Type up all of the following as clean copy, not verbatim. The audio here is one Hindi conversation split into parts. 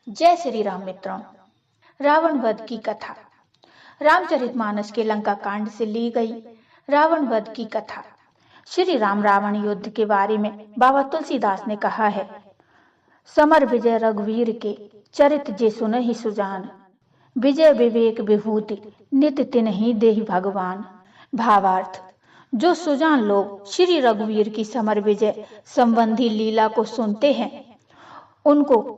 जय श्री राम मित्रों। रावण वध की कथा। रामचरितमानस के लंका कांड से ली गई रावण वध की कथा। श्री राम रावण युद्ध के बारे में बाबा तुलसीदास ने कहा है, समर विजय रघुवीर के चरित जे सुनहि सुजान, विजय विवेक विभूति नित तिन्हि देहि भगवान। भावार्थ, जो सुजान लोग श्री रघुवीर की समर विजय संबंधी लीला को सुनते हैं, उनको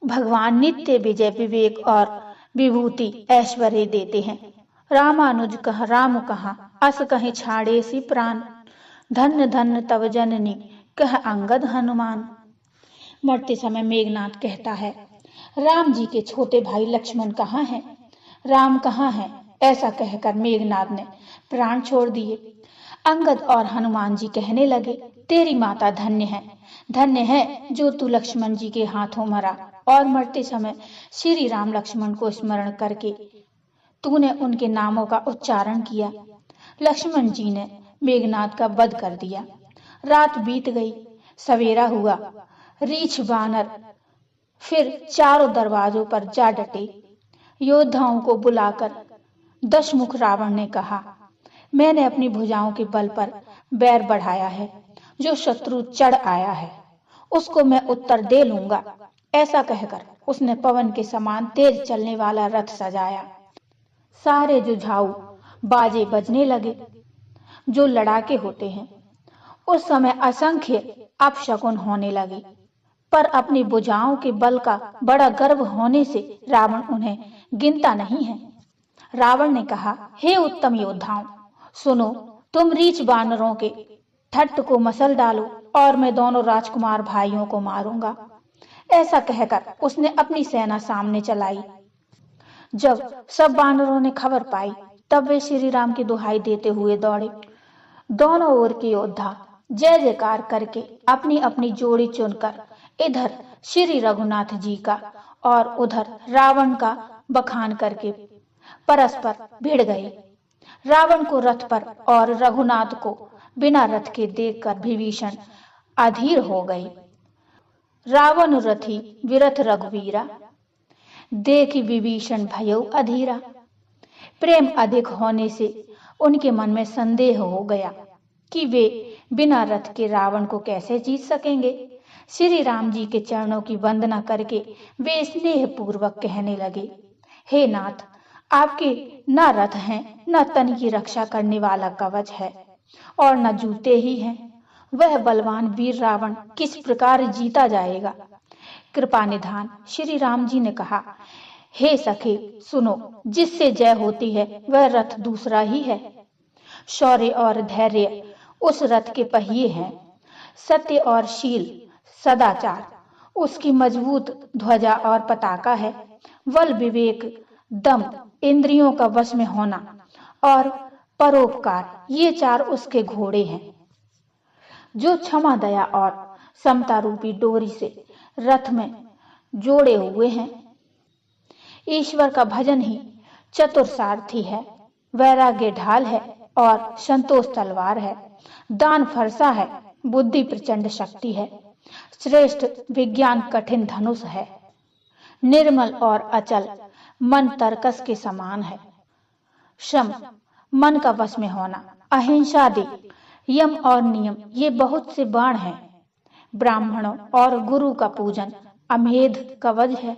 भगवान नित्य विजय विवेक और विभूति ऐश्वर्य देते हैं। रामानुज कह राम कहा अस कहीं छाड़े सी प्राण, धन्य धन्य तव जननी कह अंगद हनुमान। मरते समय मेघनाथ कहता है, राम जी के छोटे भाई लक्ष्मण कहाँ हैं? राम कहाँ हैं? ऐसा कहकर मेघनाथ ने प्राण छोड़ दिए। अंगद और हनुमान जी कहने लगे, तेरी माता धन्य है जो तू लक्ष्मण जी के हाथों मरा, और मरते समय श्री राम लक्ष्मण को स्मरण करके तूने उनके नामों का उच्चारण किया। लक्ष्मण जी ने मेघनाथ का वध कर दिया। रात बीत गई, सवेरा हुआ। रीछ बानर फिर चारों दरवाजों पर जा डटे। योद्धाओं को बुलाकर दशमुख रावण ने कहा, मैंने अपनी भुजाओं के बल पर बैर बढ़ाया है। जो शत्रु चढ़ आया है उसको मैं उत्तर दे लूंगा। ऐसा कहकर उसने पवन के समान तेज चलने वाला रथ सजाया। सारे जुझाऊ बाजे बजने लगे जो लड़ाके होते हैं। उस समय असंख्य अपशकुन होने लगे, पर अपनी भुजाओं के बल का बड़ा गर्व होने से रावण उन्हें गिनता नहीं है। रावण ने कहा, हे उत्तम योद्धाओं, सुनो, तुम रीछ बानरों के ठट्ट को मसल डालो और मैं दोनों राजकुमार भाइयों को मारूंगा। ऐसा कहकर उसने अपनी सेना सामने चलाई। जब सब बानरों ने खबर पाई, तब वे श्री राम की दुहाई देते हुए दौड़े। दोनों ओर के योद्धा जय जयकार करके अपनी अपनी जोड़ी चुनकर इधर श्री रघुनाथ जी का और उधर रावण का बखान करके परस्पर भिड़ गए। रावण को रथ पर और रघुनाथ को बिना रथ के देखकर विभीषण अधीर हो गए। रावण रथी विरथ रघुवीरा, देखी विभीषण भयो अधीरा। प्रेम अधिक होने से उनके मन में संदेह हो गया कि वे बिना रथ के रावण को कैसे जीत सकेंगे। श्री राम जी के चरणों की वंदना करके वे स्नेह पूर्वक कहने लगे, हे नाथ, आपके न रथ हैं, न तन की रक्षा करने वाला कवच है और न जूते ही हैं। वह बलवान वीर रावण किस प्रकार जीता जाएगा? कृपा निधान। श्री राम जी ने कहा, हे सखे सुनो, जिससे जय होती है वह रथ दूसरा ही है। शौर्य और धैर्य उस रथ के पहिए हैं। सत्य और शील सदाचार उसकी मजबूत ध्वजा और पताका है। बल विवेक दम इंद्रियों का वश में होना और परोपकार, ये चार उसके घोड़े हैं। जो क्षमा दया और समता रूपी डोरी से रथ में जोड़े हुए हैं। ईश्वर का भजन ही चतुर सारथी है। वैराग्य ढाल है और संतोष तलवार है। दान फरसा है, बुद्धि प्रचंड शक्ति है। श्रेष्ठ विज्ञान कठिन धनुष है। निर्मल और अचल मन तरकस के समान है। शम मन का वश में होना, अहिंसा दे, यम और नियम, ये बहुत से बाण हैं। ब्राह्मणों और गुरु का पूजन अमेध कवच है।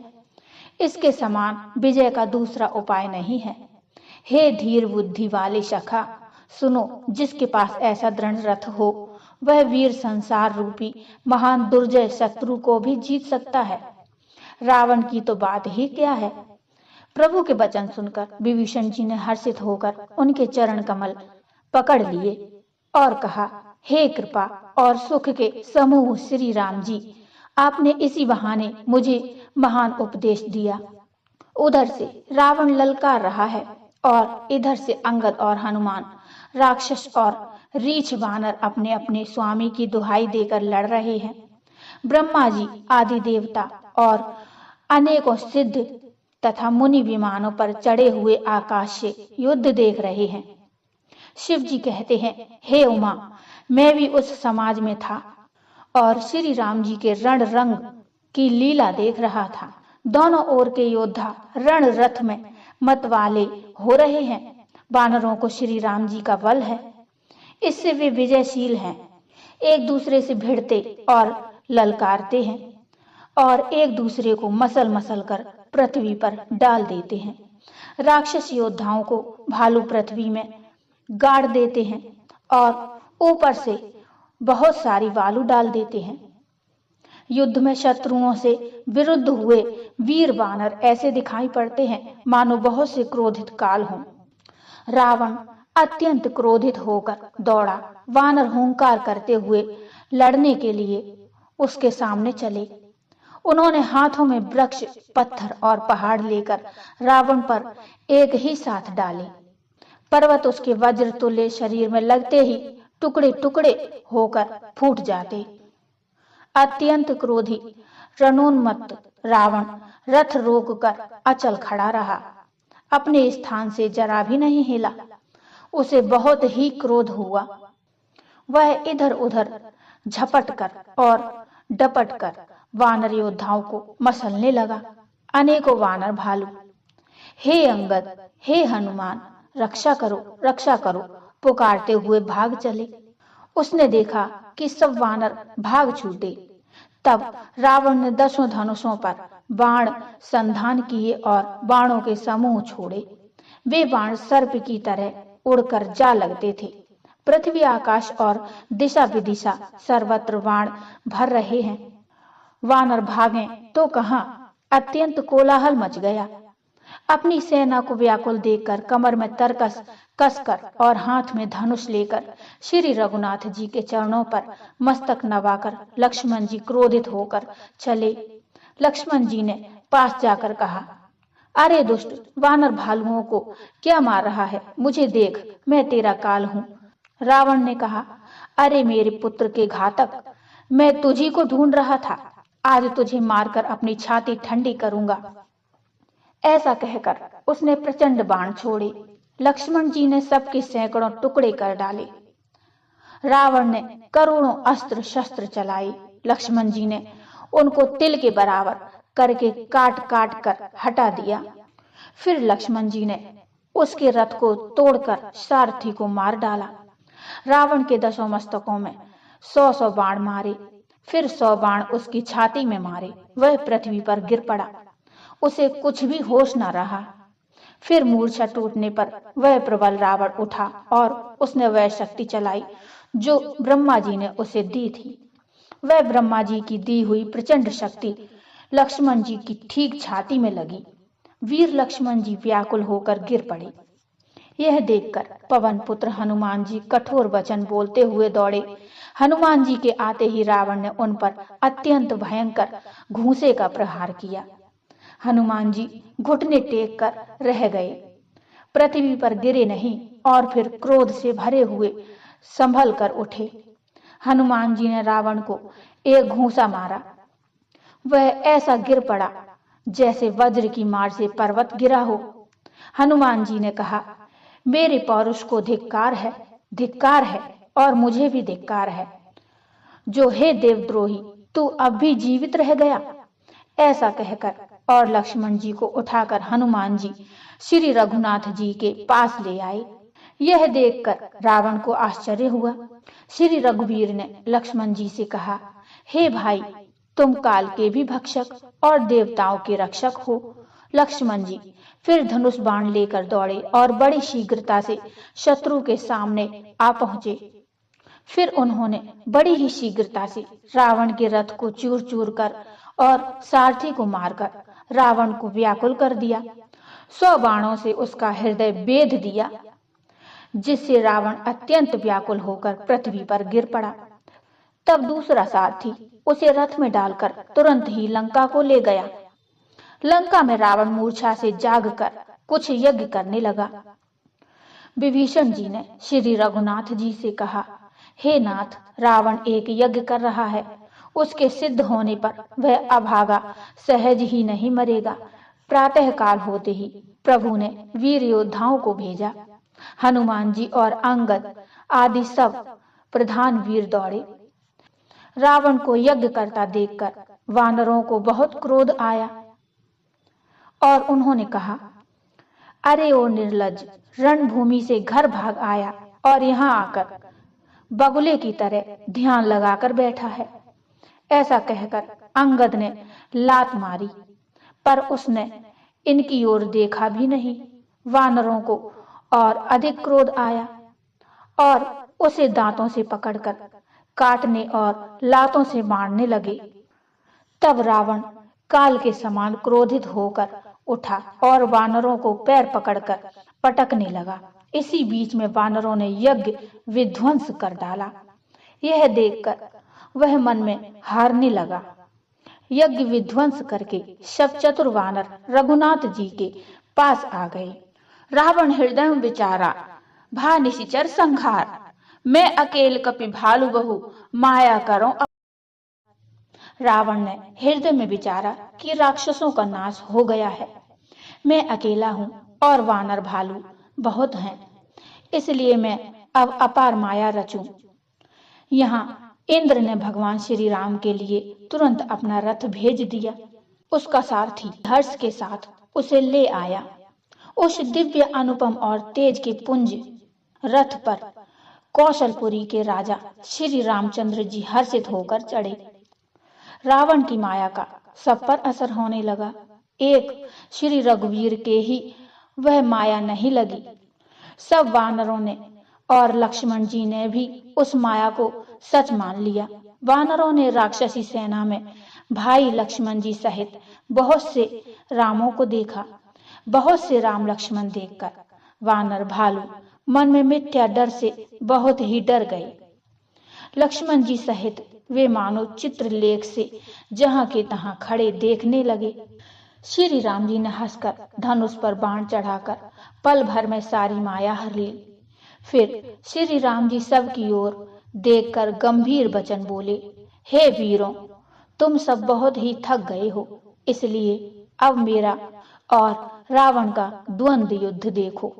इसके समान विजय का दूसरा उपाय नहीं है। हे धीर बुद्धि वाले सखा, सुनो, जिसके पास ऐसा दृढ़ रथ हो वह वीर संसार रूपी महान दुर्जय शत्रु को भी जीत सकता है। रावण की तो बात ही क्या है। प्रभु के वचन सुनकर विभीषण जी ने हर्षित होकर उनके चरण कमल पकड़ लिए और कहा, हे कृपा और सुख के समूह श्री राम जी, आपने इसी बहाने मुझे महान उपदेश दिया। उधर से रावण ललकार रहा है और इधर से अंगद और हनुमान राक्षस और रीछ बानर अपने अपने स्वामी की दुहाई देकर लड़ रहे हैं। ब्रह्मा जी आदि देवता और अनेकों सिद्ध तथा मुनि विमानों पर चढ़े हुए आकाश से युद्ध देख रहे हैं। शिव जी कहते हैं, हे उमा, मैं भी उस समाज में था और श्री राम जी के रण रंग की लीला देख रहा था। दोनों ओर के योद्धा रण रथ में मतवाले हो रहे हैं। वानरों को श्री राम जी का बल है, इससे वे विजयशील हैं। एक दूसरे से भिड़ते और ललकारते हैं और एक दूसरे को मसल मसल कर पृथ्वी पर डाल देते हैं। राक्षस योद्धाओं को भालू पृथ्वी में गाड़ देते हैं और ऊपर से बहुत सारी बालू डाल देते हैं। युद्ध में शत्रुओं से विरुद्ध हुए वीर वानर ऐसे दिखाई पड़ते हैं मानो बहुत से क्रोधित काल हों। रावण अत्यंत क्रोधित होकर दौड़ा। वानर हुंकार करते हुए लड़ने के लिए उसके सामने चले। उन्होंने हाथों में वृक्ष, पत्थर और पहाड़ लेकर रावण पर एक ही साथ डाले। पर्वत उसके वज्र तुल्य शरीर में लगते ही टुकड़े टुकड़े होकर फूट जाते। अत्यंत क्रोधी रणोन्मत्त रावण रथ रोककर अचल खड़ा रहा, अपने स्थान से जरा भी नहीं हिला। उसे बहुत ही क्रोध हुआ। वह इधर उधर झपट कर और डपट कर वानर योद्धाओं को मसलने लगा। अनेकों वानर भालू हे अंगद, हे हनुमान, रक्षा करो पुकारते हुए भाग चले। उसने देखा कि सब वानर भाग छूटे। तब रावण ने 10 धनुषों पर बाण संधान किए और बाणों के समूह छोड़े। वे बाण सर्प की तरह उड़कर जा लगते थे। पृथ्वी, आकाश और दिशा विदिशा सर्वत्र बाण भर रहे हैं। वानर भागे तो कहां, अत्यंत कोलाहल मच गया। अपनी सेना को व्याकुल देखकर, कमर में तरकस कसकर और हाथ में धनुष लेकर श्री रघुनाथ जी के चरणों पर मस्तक नवाकर लक्ष्मण जी क्रोधित होकर चले। लक्ष्मण जी ने पास जाकर कहा, अरे दुष्ट, वानर भालुओं को क्या मार रहा है? मुझे देख, मैं तेरा काल हूं। रावण ने कहा, अरे मेरे पुत्र के घातक, मैं तुझी को ढूंढ रहा था। आज तुझे मारकर अपनी छाती ठंडी करूंगा। ऐसा कहकर उसने प्रचंड बाण छोड़े। लक्ष्मण जी ने सबके सैकड़ों टुकड़े कर डाले। रावण ने करोड़ों अस्त्र शस्त्र चलाए। लक्ष्मण जी ने उनको तिल के बराबर करके काट काट कर हटा दिया। फिर लक्ष्मण जी ने उसके रथ को तोड़कर सारथी को मार डाला। रावण के 10 मस्तकों में 100 बाण मारे, फिर 100 बाण उसकी छाती में मारे। वह पृथ्वी पर गिर पड़ा, उसे कुछ भी होश न रहा। फिर मूर्छा टूटने पर वह प्रबल रावण उठा और उसने वह शक्ति चलाई जो ब्रह्मा जी ने उसे दी थी। वह ब्रह्मा जी की दी हुई प्रचंड शक्ति लक्ष्मण जी की ठीक छाती में लगी। वीर लक्ष्मण जी व्याकुल होकर गिर पड़े। यह देखकर पवन पुत्र हनुमान जी कठोर वचन बोलते हुए दौड़े। हनुमान जी के आते ही रावण ने उन पर अत्यंत भयंकर घूंसे का प्रहार किया। हनुमान जी घुटने टेक कर रह गए, पृथ्वी पर गिरे नहीं और फिर क्रोध से भरे हुए संभल कर उठे। हनुमान जी ने रावण को एक घूंसा मारा। वह ऐसा गिर पड़ा जैसे वज्र की मार से पर्वत गिरा हो। हनुमान जी ने कहा, मेरे पौरुष को धिक्कार है और मुझे भी धिक्कार है। जो हे देवद्रोही, तू अब भी जीवित रह गया। ऐसा कहकर और लक्ष्मण जी को उठाकर हनुमान जी श्री रघुनाथ जी के पास ले आए। यह देखकर रावण को आश्चर्य हुआ। श्री रघुवीर ने लक्ष्मण जी से कहा, हे भाई, तुम काल के भी भक्षक और देवताओं के रक्षक हो। लक्ष्मण जी फिर धनुष बाण लेकर दौड़े और बड़ी शीघ्रता से शत्रु के सामने आ पहुंचे। फिर उन्होंने बड़ी ही शीघ्रता से रावण के रथ को चूर चूर कर और सारथी को मारकर रावण को व्याकुल कर दिया। 100 बाणों से उसका हृदय बेध दिया, जिससे रावण अत्यंत व्याकुल होकर पृथ्वी पर गिर पड़ा। तब दूसरा सारथी उसे रथ में डालकर तुरंत ही लंका को ले गया। लंका में रावण मूर्छा से जागकर कुछ यज्ञ करने लगा। विभीषण जी ने श्री रघुनाथ जी से कहा, हे नाथ, रावण एक यज्ञ कर रहा है। उसके सिद्ध होने पर वह अभागा सहज ही नहीं मरेगा। प्रातः काल होते ही प्रभु ने वीर योद्धाओं को भेजा। हनुमान जी और अंगद आदि सब प्रधान वीर दौड़े। रावण को यज्ञ करता देखकर वानरों को बहुत क्रोध आया। और उन्होंने कहा, अरे ओ निर्लज्ज, रणभूमि से घर भाग आया और यहाँ आकर बगुले की तरह ध्यान लगाकर बैठा है। ऐसा कहकर अंगद ने लात मारी, पर उसने इनकी ओर देखा भी नहीं। वानरों को और अधिक क्रोध आया और उसे दांतों से पकड़कर काटने और लातों से मारने लगे। तब रावण काल के समान क्रोधित होकर उठा और वानरों को पैर पकड़कर पटकने लगा। इसी बीच में वानरों ने यज्ञ विध्वंस कर डाला। यह देखकर वह मन में हारने लगा। यज्ञ विध्वंस करके सब चतुर वानर रघुनाथ जी के पास आ गए। रावण हृदय में विचारा, भा निशिचर संहार, मैं अकेल कपि भालू बहु माया करो। रावण ने हृदय में विचारा कि राक्षसों का नाश हो गया है, मैं अकेला हूं और वानर भालू बहुत हैं, इसलिए मैं अब अपार माया रचूं। यहाँ इंद्र ने भगवान श्री राम के लिए तुरंत अपना रथ भेज दिया। उसका सारथी हर्ष के साथ उसे ले आया। उस दिव्य अनुपम और तेज के पुंज रथ पर कौशलपुरी के राजा श्री रामचंद्र जी हर्षित होकर चढ़े। रावण की माया का सब पर असर होने लगा। एक श्री रघुवीर के ही वह माया नहीं लगी। सब वानरों ने और लक्ष्मण जी ने भी उस माया को सच मान लिया। वानरों ने राक्षसी सेना में भाई लक्ष्मण जी सहित बहुत से रामों को देखा। बहुत से राम लक्ष्मण देखकर वानर भालू मन में मिथ्या डर से बहुत ही डर गए। लक्ष्मण जी सहित वे मानो चित्रलेख से जहां के तहां खड़े देखने लगे। श्री राम जी ने हंसकर धनुष पर बाण चढ़ाकर पल भर में सारी माया हर ली। फिर श्री राम जी सब की ओर देखकर गंभीर वचन बोले, हे वीरों, तुम सब बहुत ही थक गए हो, इसलिए अब मेरा और रावण का द्वंद्व युद्ध देखो।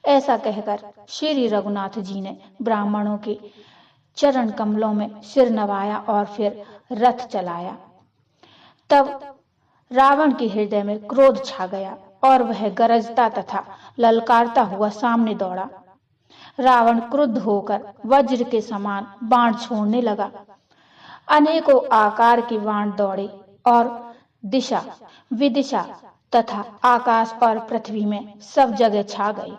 ऐसा कहकर श्री रघुनाथ जी ने ब्राह्मणों के चरण कमलों में सिर नवाया और फिर रथ चलाया। तब रावण के हृदय में क्रोध छा गया और वह गरजता तथा ललकारता हुआ सामने दौड़ा। रावण क्रुद्ध होकर वज्र के समान बाण छोड़ने लगा। अनेकों आकार के बाण दौड़े और दिशा विदिशा तथा आकाश और पृथ्वी में सब जगह छा गए।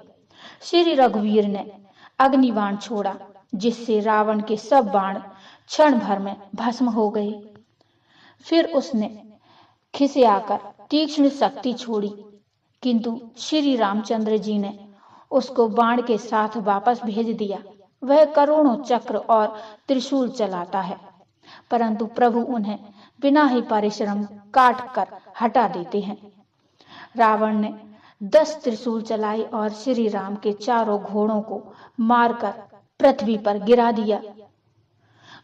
श्री रघुवीर ने अग्निबाण छोड़ा, जिससे रावण के सब बाण क्षण भर में भस्म हो गए। फिर उसने खिसे आकर तीक्ष्ण शक्ति छोड़ी, किंतु श्री रामचंद्र जी ने उसको बाण के साथ वापस भेज दिया। वह करोड़ों चक्र और त्रिशूल चलाता है, परंतु प्रभु उन्हें बिना ही परिश्रम काट कर हटा देते हैं। रावण ने 10 त्रिशूल चलाए और श्री राम के चारों घोड़ों को मारकर पृथ्वी पर गिरा दिया।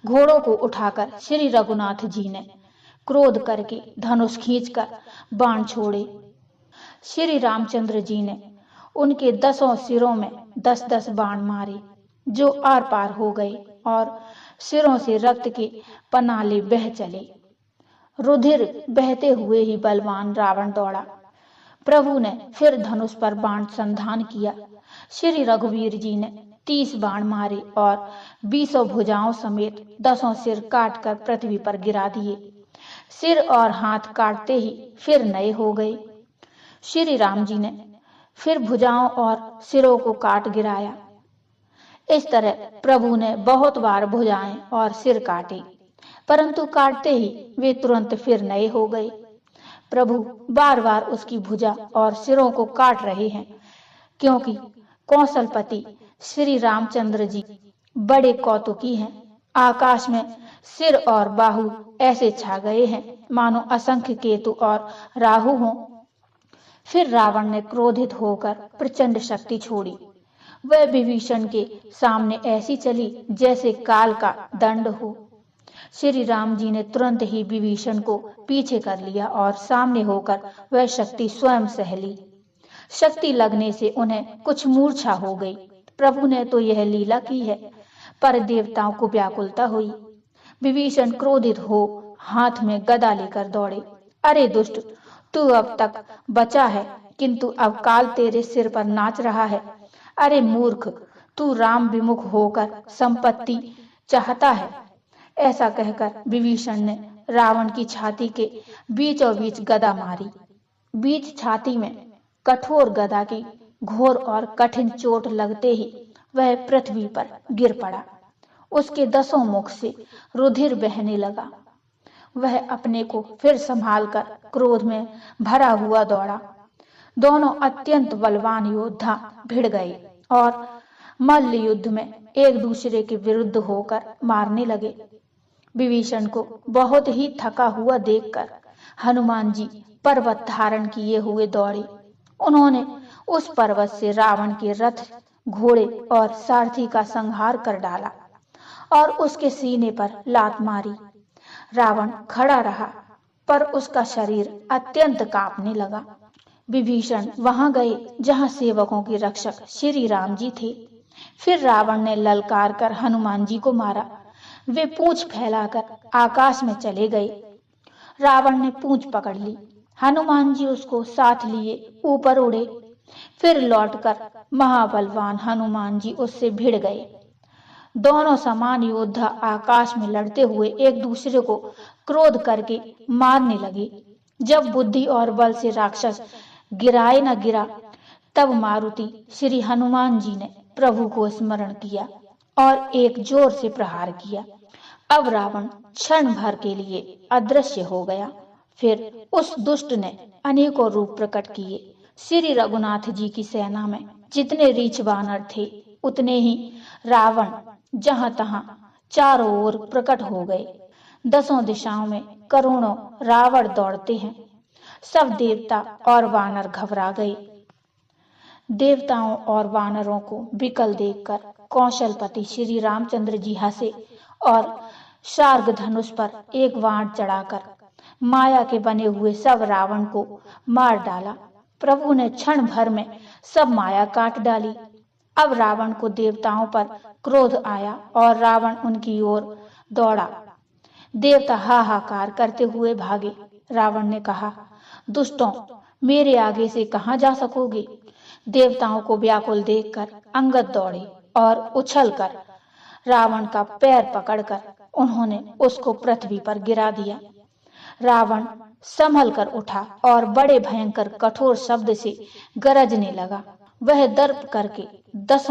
घोड़ों को उठाकर श्री रघुनाथ जी ने क्रोध करके धनुष खींचकर बाण छोड़े। श्री रामचंद्र जी ने उनके 10 सिरों में 10-10 बाण मारे, जो आर पार हो गए और सिरों से रक्त के पनाले बह चले। रुधिर बहते हुए ही बलवान रावण दौड़ा। प्रभु ने फिर धनुष पर बाण संधान किया। श्री रघुवीर जी ने 30 बाण मारे और 20 भुजाओं समेत 10 सिर काटकर पृथ्वी पर गिरा दिए। सिर और हाथ काटते ही फिर नए हो गए। श्री राम जी ने फिर भुजाओं और सिरों को काट गिराया। इस तरह प्रभु ने बहुत बार भुजाएं और सिर काटे, परंतु काटते ही वे तुरंत फिर नए हो गए। प्रभु बार बार उसकी भुजा और सिरों को काट रहे हैं, क्योंकि कौशलपति श्री रामचंद्र जी बड़े कौतुकी हैं। आकाश में सिर और बाहु ऐसे छा गए हैं मानो असंख्य केतु और राहु हों। फिर रावण ने क्रोधित होकर प्रचंड शक्ति छोड़ी। वह विभीषण के सामने ऐसी चली जैसे काल का दंड हो। श्री राम जी ने तुरंत ही विभीषण को पीछे कर लिया और सामने होकर वह शक्ति स्वयं सह ली। शक्ति लगने से उन्हें कुछ मूर्छा हो गई। प्रभु ने तो यह लीला की है, पर देवताओं को व्याकुलता हुई। विभीषण क्रोधित हो हाथ में गदा लेकर दौड़े। अरे दुष्ट, तू अब तक बचा है, किंतु अब काल तेरे सिर पर नाच रहा है। अरे मूर्ख, तू राम विमुख होकर संपत्ति चाहता है। ऐसा कहकर विभीषण ने रावण की छाती के बीचों बीच गदा मारी। बीच छाती में कठोर गदा की घोर और कठिन चोट लगते ही वह पृथ्वी पर गिर पड़ा। उसके 10 मुख से रुधिर बहने लगा। वह अपने को फिर संभालकर क्रोध में भरा हुआ दौड़ा। दोनों अत्यंत बलवान योद्धा भिड़ गए और मल्ल युद्ध में एक दूसरे के विरुद्ध होकर मारने लगे। विभीषण को बहुत ही थका हुआ देखकर हनुमान जी पर्वत धारण किए हुए दौड़े। उन्होंने उस पर्वत से रावण के रथ, घोड़े और सारथी का संहार कर डाला और उसके सीने पर लात मारी। रावण खड़ा रहा, पर उसका शरीर अत्यंत कांपने लगा। विभीषण वहां गए जहां सेवकों के रक्षक श्री राम जी थे। फिर रावण ने ललकार कर हनुमान जी को मारा। वे पूंछ फैलाकर आकाश में चले गए। रावण ने पूंछ पकड़ ली। हनुमान जी उसको साथ लिए ऊपर उड़े। फिर लौटकर महाबलवान हनुमान जी उससे भिड़ गए। दोनों समान योद्धा आकाश में लड़ते हुए एक दूसरे को क्रोध करके मारने लगे। जब बुद्धि और बल से राक्षस गिराए न गिरा, तब मारुति श्री हनुमान जी ने प्रभु को स्मरण किया और एक जोर से प्रहार किया। अब रावण क्षण भर के लिए अदृश्य हो गया। फिर उस दुष्ट ने अनेकों रूप प्रकट किए। श्री रघुनाथ जी की सेना में जितने रीछ बानर थे, उतने ही रावण जहां तहां चारों ओर प्रकट हो गए। 10 दिशाओं में करोड़ों रावण दौड़ते हैं। सब देवता और वानर घबरा गए। देवताओं और वानरों को विकल देखकर कौशलपति श्री रामचंद्र जी हंसे और शार्ग धनुष पर एक बाण चढ़ाकर माया के बने हुए सब रावण को मार डाला। प्रभु ने क्षण भर में सब माया काट डाली। अब रावण को देवताओं पर क्रोध आया और रावण उनकी ओर दौड़ा। देवता हाहाकार करते हुए भागे। रावण ने कहा, दुष्टों, मेरे आगे से कहां जा सकोगे। देवताओं को व्याकुल देखकर अंगद दौड़े और उछलकर रावण का पैर पकड़कर उन्होंने उसको पृथ्वी पर गिरा दिया। रावण संभल कर उठा और बड़े भयंकर कठोर शब्द से गरजने लगा। वह दर्प करके 10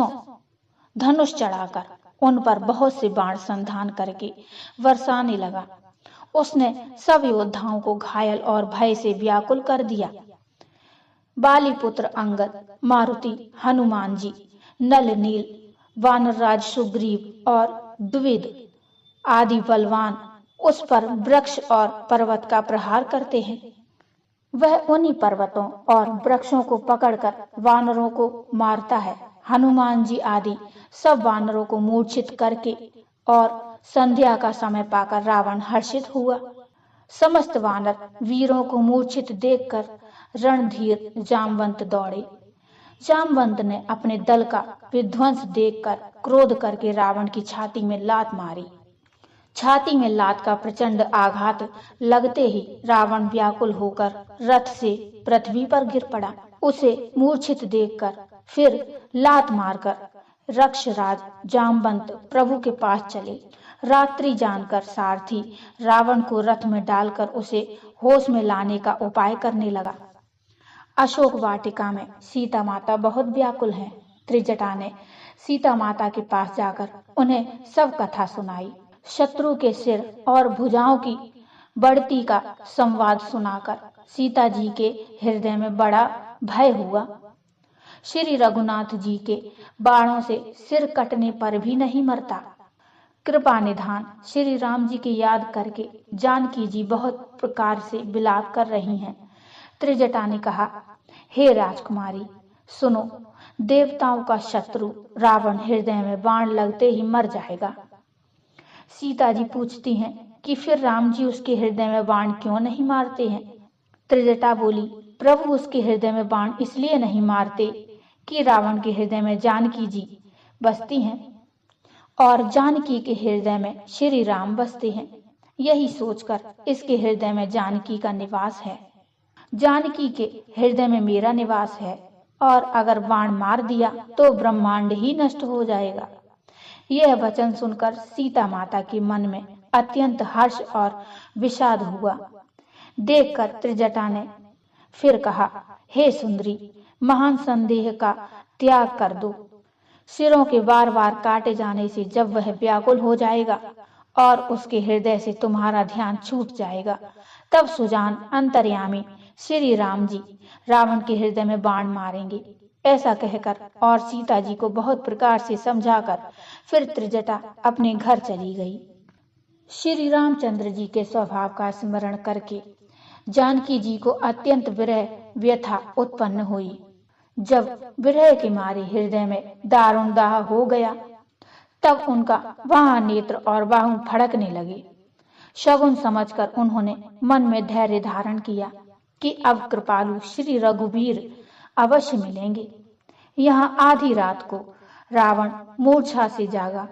धनुष चढ़ाकर उन पर बहुत से बाण संधान करके बरसाने लगा। उसने सब योद्धाओं को घायल और भय से व्याकुल कर दिया। बाली पुत्र अंगद, मारुति, हनुमान जी, नल नील, वानरराज सुग्रीव और द्विविद आदि बलवान उस पर वृक्ष और पर्वत का प्रहार करते हैं। वह उन्हीं पर्वतों और वृक्षों को पकड़कर वानरों को मारता है। हनुमान जी आदि सब वानरों को मूर्छित करके और संध्या का समय पाकर रावण हर्षित हुआ। समस्त वानर वीरों को मूर्छित देखकर रणधीर जामवंत दौड़े। जामवंत ने अपने दल का विध्वंस देखकर क्रोध करके रावण की छाती में लात मारी। छाती में लात का प्रचंड आघात लगते ही रावण व्याकुल होकर रथ से पृथ्वी पर गिर पड़ा। उसे मूर्छित देखकर फिर लात मारकर रक्षराज जामवंत प्रभु के पास चले। रात्रि जानकर सारथी रावण को रथ में डालकर उसे होश में लाने का उपाय करने लगा। अशोक वाटिका में सीता माता बहुत व्याकुल हैं। त्रिजटा ने सीता माता के पास जाकर उन्हें सब कथा सुनाई। शत्रु के सिर और भुजाओं की बढ़ती का संवाद सुनाकर सीता जी के हृदय में बड़ा भय हुआ। श्री रघुनाथ जी के बाणों से सिर कटने पर भी नहीं मरता। कृपा निधान श्री राम जी की याद करके जानकी जी बहुत प्रकार से विलाप कर रही हैं। त्रिजटा ने कहा, हे राजकुमारी, सुनो, देवताओं का शत्रु रावण हृदय में बाण लगते ही मर जाएगा। सीता जी पूछती हैं कि फिर राम जी उसके हृदय में बाण क्यों नहीं मारते हैं। त्रिजटा बोली, प्रभु उसके हृदय में बाण इसलिए नहीं मारते कि रावण के हृदय में जानकी जी बसती हैं और जानकी के हृदय में श्री राम बसते हैं। यही सोचकर इसके हृदय में जानकी का निवास है। जानकी के हृदय में मेरा निवास है, और अगर बाण मार दिया तो ब्रह्मांड ही नष्ट हो जाएगा। यह वचन सुनकर सीता माता के मन में अत्यंत हर्ष और विषाद हुआ। देखकर त्रिजटा ने फिर कहा, हे सुंदरी, महान संदेह का त्याग कर दो। सिरों के बार बार काटे जाने से जब वह व्याकुल हो जाएगा और उसके हृदय से तुम्हारा ध्यान छूट जाएगा, तब सुजान अंतर्यामी श्री राम जी रावण के हृदय में बाण मारेंगे। ऐसा कहकर और सीता जी को बहुत प्रकार से समझाकर फिर त्रिजटा अपने घर चली गई। श्री रामचंद्र जी के स्वभाव का स्मरण करके जानकी जी को अत्यंत विरह व्यथा उत्पन्न हुई। जब विरह के मारे हृदय में दारुण दाह हो गया, तब उनका वहां नेत्र और बाहु फड़कने लगे। शगुन समझकर उन्होंने मन में धैर्य धारण किया कि अब कृपालु श्री रघुवीर अवश्य मिलेंगे। यहाँ आधी रात को रावण मूर्छा से जागा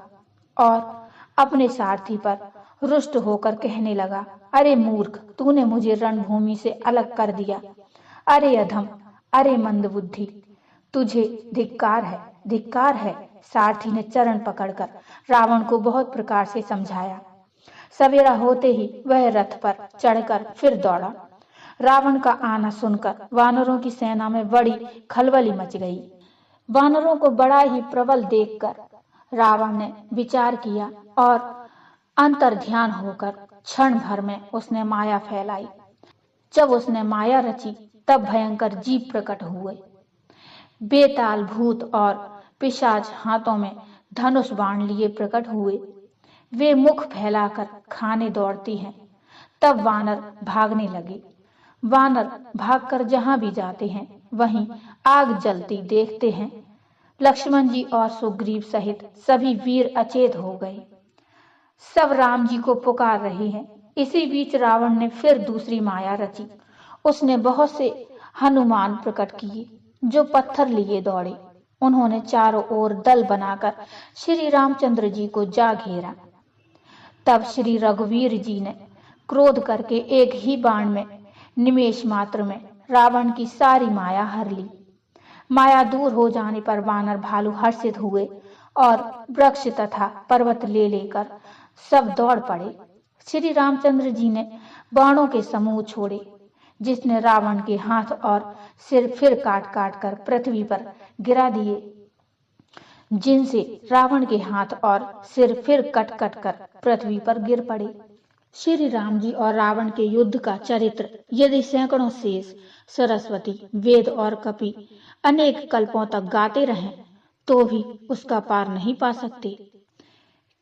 और अपने सारथी पर रुष्ट होकर कहने लगा, अरे मूर्ख, तूने मुझे रणभूमि से अलग कर दिया। अरे अधम, अरे मंदबुद्धि, तुझे धिक्कार है, धिक्कार है। सारथी ने चरण पकड़कर रावण को बहुत प्रकार से समझाया। सवेरा होते ही वह रथ पर चढ़कर फिर दौड़ा। रावण का आना सुनकर वानरों की सेना में बड़ी खलबली मच गई। वानरों को बड़ा ही प्रबल देखकर रावण ने विचार किया और अंतर्ध्यान होकर क्षण भर में उसने माया फैलाई। जब उसने माया रची, तब भयंकर जीव प्रकट हुए। बेताल भूत और पिशाच हाथों में धनुष बाण लिए प्रकट हुए। वे मुख फैलाकर खाने दौड़ती हैं। तब वानर भागने लगे। वानर भागकर जहां भी जाते हैं वहीं आग जलती देखते हैं। लक्ष्मण जी और सुग्रीव सहित सभी वीर अचेत हो गए। सब राम जी को पुकार रहे हैं। इसी बीच रावण ने फिर दूसरी माया रची। उसने बहुत से हनुमान प्रकट किए जो पत्थर लिए दौड़े। उन्होंने चारों ओर दल बनाकर श्री रामचंद्र जी को जा घेरा। तब श्री रघुवीर जी ने क्रोध करके एक ही बाण में निमेष मात्र में रावण की सारी माया हर ली। माया दूर हो जाने पर वानर भालू हर्षित हुए और वृक्ष तथा पर्वत ले लेकर सब दौड़ पड़े। श्री रामचंद्र जी ने बाणों के समूह छोड़े, जिसने रावण के हाथ और सिर फिर काट काट कर पृथ्वी पर गिरा दिए, जिनसे रावण के हाथ और सिर फिर कट कट कर पृथ्वी पर गिर पड़े। श्री राम जी और रावण के युद्ध का चरित्र यदि सैकड़ों शेष, सरस्वती, वेद और कपि अनेक कल्पों तक गाते रहें तो भी उसका पार नहीं पा सकते।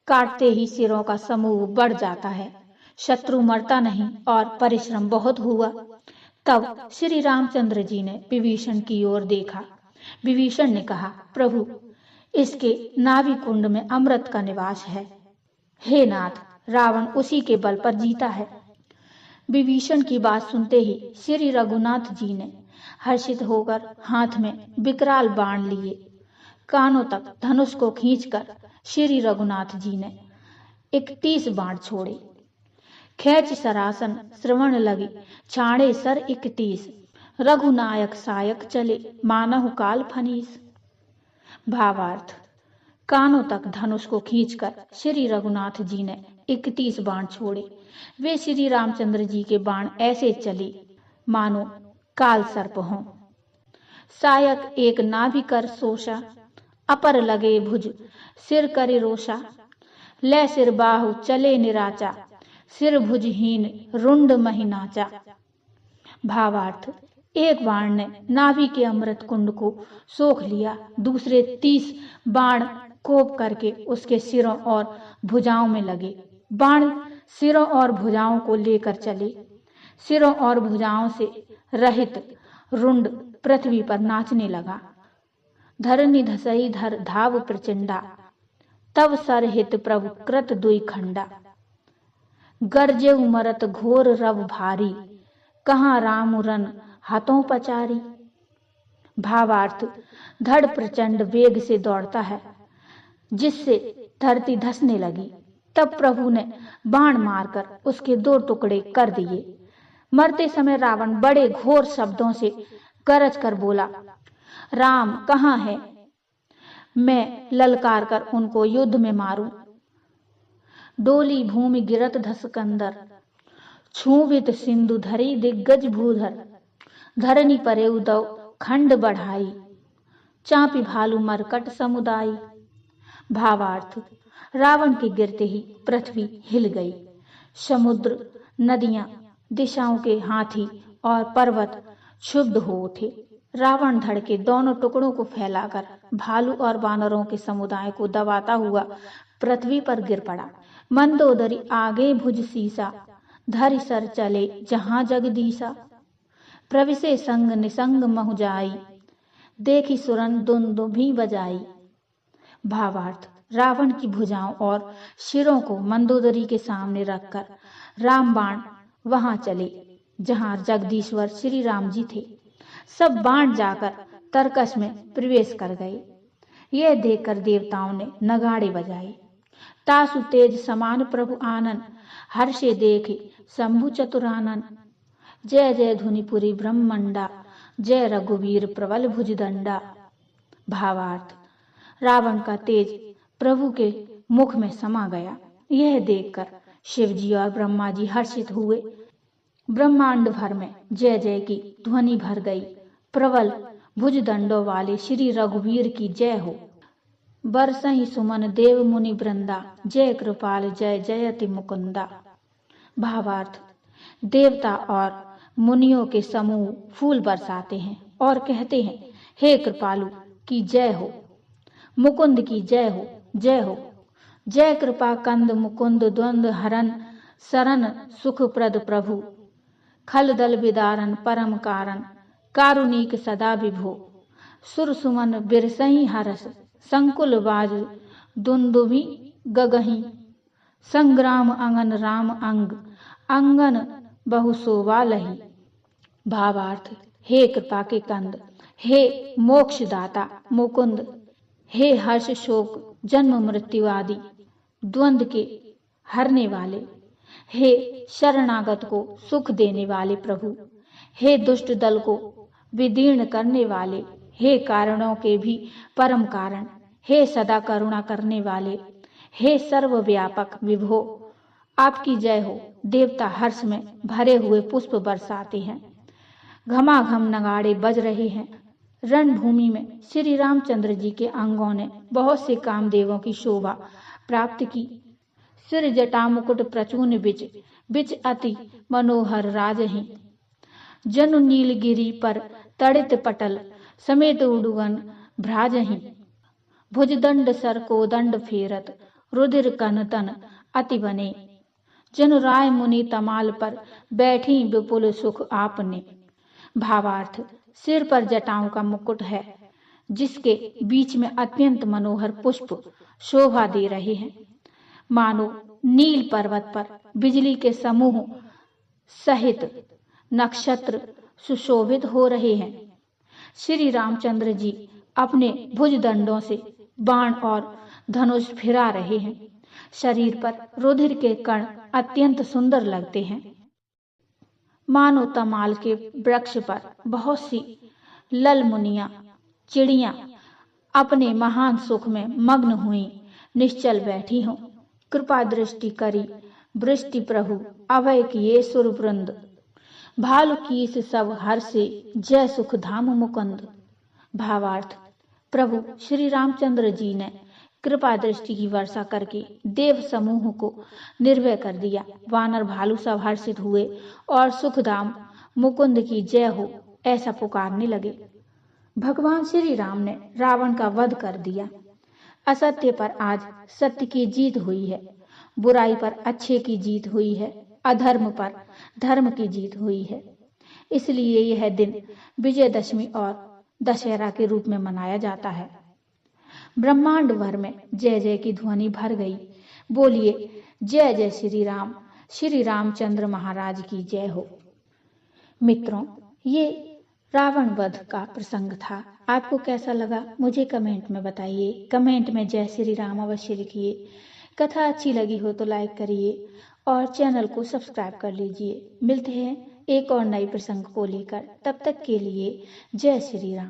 काटते ही सिरों का समूह बढ़ जाता है, शत्रु मरता नहीं और परिश्रम बहुत हुआ। तब श्री रामचंद्र जी ने विभीषण की ओर देखा। विभीषण ने कहा, प्रभु, इसके नाभि कुंड में अमृत का निवास है। हे नाथ, रावण उसी के बल पर जीता है। विभीषण की बात सुनते ही श्री रघुनाथ जी ने हर्षित होकर हाथ में विकराल बाण लिए कानों तक धनुष को खींचकर श्री रघुनाथ जी ने 31 बाण छोड़े। खेच सरासन श्रवण लगी छाणे सर 31, रघुनायक सायक चले मानहु काल फनीस। भावार्थ, कानों तक धनुष को खींचकर श्री रघुनाथ जी ने 31 बाण छोड़े। वे श्री रामचंद्र जी के बाण ऐसे चले मानो काल सर्प हों। सायक एक नाभि कर सोशा, अपर लगे भुज सिर करे रोषा। ले सिर बाहु चले निराचा, सिर भुजहीन रुंड मही नाचा। भावार्थ, एक बाण ने नाभि के अमृत कुंड को सोख लिया, दूसरे 30 बाण कोप करके उसके सिरों और भुजाओं में लगे। बाण सिरों और भुजाओं को लेकर चले। सिरों और भुजाओं से रहित रुंड पृथ्वी पर नाचने लगा। धरनी धसई धर धाव प्रचंडा, तब सरहित प्रभु कृत दुई खंडा। गरजे उमरत घोर रव भारी, कहाँ राम रन हाथों पचारी। भावार्थ, धड़ प्रचंड वेग से दौड़ता है, जिससे धरती धसने लगी। तब प्रभु ने बाण मारकर उसके 2 टुकड़े कर दिए। मरते समय रावण बड़े घोर शब्दों से गरज कर बोला, राम कहाँ है? मैं ललकार कर उनको युद्ध में मारूं। डोली भूमि गिरत धसकंदर, छूवित सिंधु धरी दिग्गज भूधर। धरनी परे उदव खंड बढ़ाई, चापी भालू मरकट समुदाय। भावार्थ, रावण के गिरते ही पृथ्वी हिल गई। समुद्र, नदियां, दिशाओं के हाथी और पर्वत क्षुब्ध हो उठे। रावण धड़ के दोनों टुकड़ों को फैलाकर भालू और वानरों के समुदाय को दबाता हुआ पृथ्वी पर गिर पड़ा। मंदोदरी आगे भुज सीसा, धरि सर चले जहां जगदीसा। प्रविशे संग निसंग महु जाई, देखी सुरन दुंदुभि बजाई। भावार्थ, रावण की भुजाओं और शिरों को मंदोदरी के सामने रखकर रामबाण वहां चले जहां जगदीश्वर श्री राम जी थे। सब बाण जाकर तरकस में प्रवेश कर गए। यह देखकर देवताओं ने नगाड़े बजाए। तासु तेज समान प्रभु आनन, हर्षे देखे शंभु चतुरानन। जय जय धुनिपुरी ब्रह्मंडा, जय रघुवीर प्रबल भुजदंडा। भावार्थ, रावण का तेज प्रभु के मुख में समा गया। यह देखकर शिव जी और ब्रह्मा जी हर्षित हुए। ब्रह्मांड भर में जय जय की ध्वनि भर गई। प्रबल भुजदंडों वाले श्री रघुवीर की जय हो। बरसहि सुमन देव मुनि वृंदा, जय कृपाल जय जयति मुकुंदा। भावार्थ, देवता और मुनियों के समूह फूल बरसाते हैं और कहते हैं, हे कृपालु की जय हो, मुकुंद की जय हो, जय हो। जय कृपा कंद मुकुंद द्वंद हरन, शरण सुखप्रद प्रभु। खल दल विदारन परम कारण, कारुणिक सदा विभो। सुर सुमन बिरसहि हरस, संकुल बाज दुंदुभि गगहि। संग्राम अंगन राम अंग, अंगन बहु शोभा लही। भावार्थ, हे कृपा के कंद, हे मोक्षदाता मुकुंद, हे हर्ष शोक जन्म मृत्यु आदि द्वंद के हरने वाले, हे शरणागत को सुख देने वाले प्रभु, हे दुष्ट दल को विदीर्ण करने वाले, हे कारणों के भी परम कारण, हे सदा करुणा करने वाले, हे सर्वव्यापक विभो, आपकी जय हो। देवता हर्ष में भरे हुए पुष्प बरसाते हैं। घमाघम नगाड़े बज रहे हैं। रणभूमि में श्री रामचंद्र जी के अंगों ने बहुत से कामदेवों की शोभा प्राप्त की। सिर जटा मुकुट प्रचून बिच, बिच अति मनोहर राजहि। जनु नीलगिरी पर तड़ित पटल, समेत उडुगन भ्राजहि। भुजदंड सर को दंड फेरत, रुधिर कन तन अति बने। जनु राय मुनि तमाल पर, बैठी विपुल सुख आपने। भावार्थ, सिर पर जटाओं का मुकुट है, जिसके बीच में अत्यंत मनोहर पुष्प शोभा दे रहे हैं। मानो नील पर्वत पर बिजली के समूह सहित नक्षत्र सुशोभित हो रहे हैं। श्री रामचंद्र जी अपने भुजदंडों से बाण और धनुष फिरा रहे हैं। शरीर पर रुधिर के कण अत्यंत सुंदर लगते हैं। मानो तमाल के वृक्ष पर बहुत सी लल मुनियां, चिड़ियां अपने महान सुख में मग्न हुई निश्चल बैठी हों। कृपा दृष्टि करी वृष्टि प्रभु, अभय किए सुरवृंद। भालु कीस सब हर्षे, जय सुख धाम मुकुंद। भावार्थ, प्रभु श्री रामचंद्र जी ने कृपा दृष्टि की वर्षा करके देव समूह को निर्भय कर दिया। वानर भालू सब हर्षित हुए और सुखधाम मुकुंद की जय हो ऐसा पुकारने लगे। भगवान श्री राम ने रावण का वध कर दिया। असत्य पर आज सत्य की जीत हुई है। बुराई पर अच्छे की जीत हुई है। अधर्म पर धर्म की जीत हुई है। इसलिए यह दिन विजयदशमी और दशहरा के रूप में मनाया जाता है। ब्रह्मांड भर में जय जय की ध्वनि भर गई। बोलिए जय जय श्री राम, श्री रामचंद्र महाराज की जय हो। मित्रों, ये रावण वध का प्रसंग था। आपको कैसा लगा मुझे कमेंट में बताइए। कमेंट में जय श्री राम अवश्य लिखिए। कथा अच्छी लगी हो तो लाइक करिए और चैनल को सब्सक्राइब कर लीजिए। मिलते हैं एक और नए प्रसंग को लेकर। तब तक के लिए जय श्री राम।